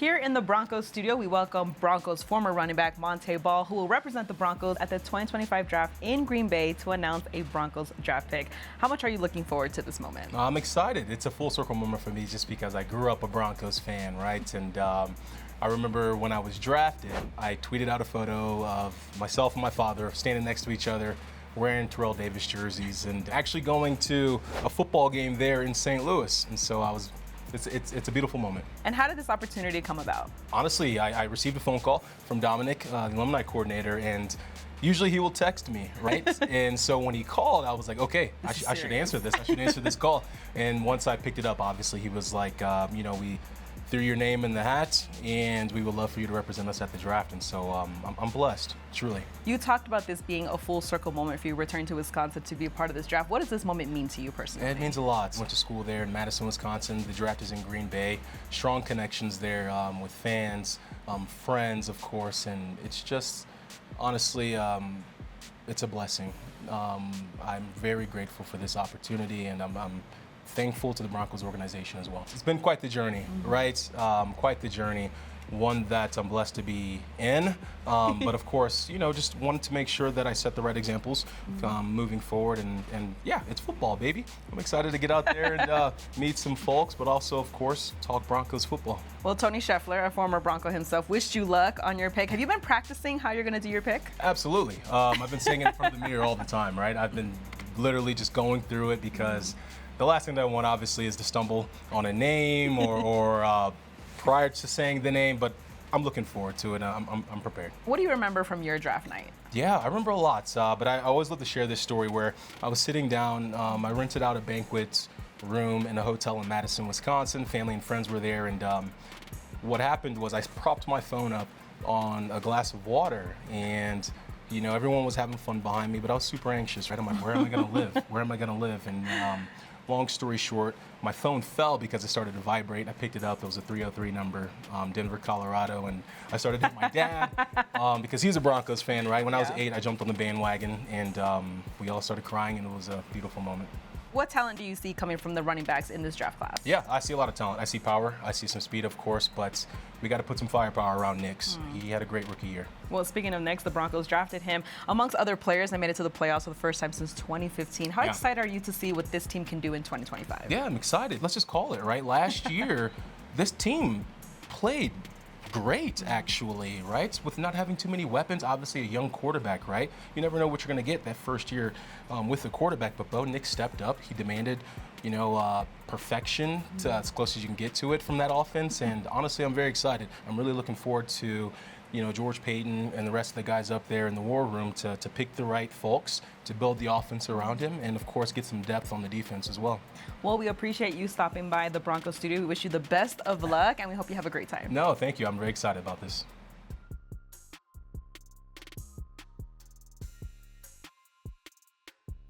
Here in the Broncos studio, we welcome Broncos former running back Montee Ball, who will represent the Broncos at the 2025 draft in Green Bay to announce a Broncos draft pick. How much are you looking forward to this moment? I'm excited. It's a full circle moment for me just because I grew up a Broncos fan, right? And I remember when I was drafted, I tweeted out a photo of myself and my father standing next to each other, wearing Terrell Davis jerseys, and actually going to a football game there in St. Louis. And so it's a beautiful moment. And how did this opportunity come about? Honestly, I received a phone call from Dominic, the alumni coordinator, and usually he will text me, right? And so when he called, I was like, okay, I should answer this. I should answer this call. And once I picked it up, obviously, he was like, we threw your name in the hat, and we would love for you to represent us at the draft. And so I'm blessed, truly. You talked about this being a full circle moment for you returning to Wisconsin to be a part of this draft. What does this moment mean to you personally? It means a lot. I went to school there in Madison, Wisconsin. The draft is in Green Bay. Strong connections there with fans, friends, of course, and it's just, honestly, it's a blessing. I'm very grateful for this opportunity, and I'm thankful to the Broncos organization as well. It's been quite the journey, right? Quite the journey. One that I'm blessed to be in, but of course, just wanted to make sure that I set the right examples moving forward. And yeah, it's football, baby. I'm excited to get out there and meet some folks, but also, of course, talk Broncos football. Well, Tony Scheffler, a former Bronco himself, wished you luck on your pick. Have you been practicing how you're going to do your pick? Absolutely. I've been sitting in front of the mirror all the time, right? I've been literally just going through it because the last thing that I want, obviously, is to stumble on a name or prior to saying the name, but I'm looking forward to it. I'm prepared. What do you remember from your draft night? Yeah, I remember a lot, but I always love to share this story where I was sitting down. I rented out a banquet room in a hotel in Madison, Wisconsin. Family and friends were there, and what happened was I propped my phone up on a glass of water, and everyone was having fun behind me, but I was super anxious, right? I'm like, where am I going to live? Where am I going to live? And long story short, my phone fell because it started to vibrate. I picked it up. It was a 303 number, Denver, Colorado, and I started to hit my dad because he's a Broncos fan, right? When I was 8, I jumped on the bandwagon, and we all started crying, and it was a beautiful moment. What talent do you see coming from the running backs in this draft class? Yeah, I see a lot of talent. I see power. I see some speed, of course, but we got to put some firepower around Nix. He had a great rookie year. Well, speaking of Nix, the Broncos drafted him amongst other players that made it to the playoffs for the first time since 2015. How excited are you to see what this team can do in 2025? Yeah, I'm excited. Let's just call it, right? Last year, this team played great, actually, right? With not having too many weapons, obviously a young quarterback, right? You never know what you're going to get that first year with the quarterback, but Bo Nix stepped up. He demanded, perfection as close as you can get to it from that offense, and honestly, I'm very excited. I'm really looking forward to George Payton and the rest of the guys up there in the war room to pick the right folks to build the offense around him, and of course get some depth on the defense as well. Well, we appreciate you stopping by the Broncos studio. We wish you the best of luck, and we hope you have a great time. No, thank you. I'm very excited about this.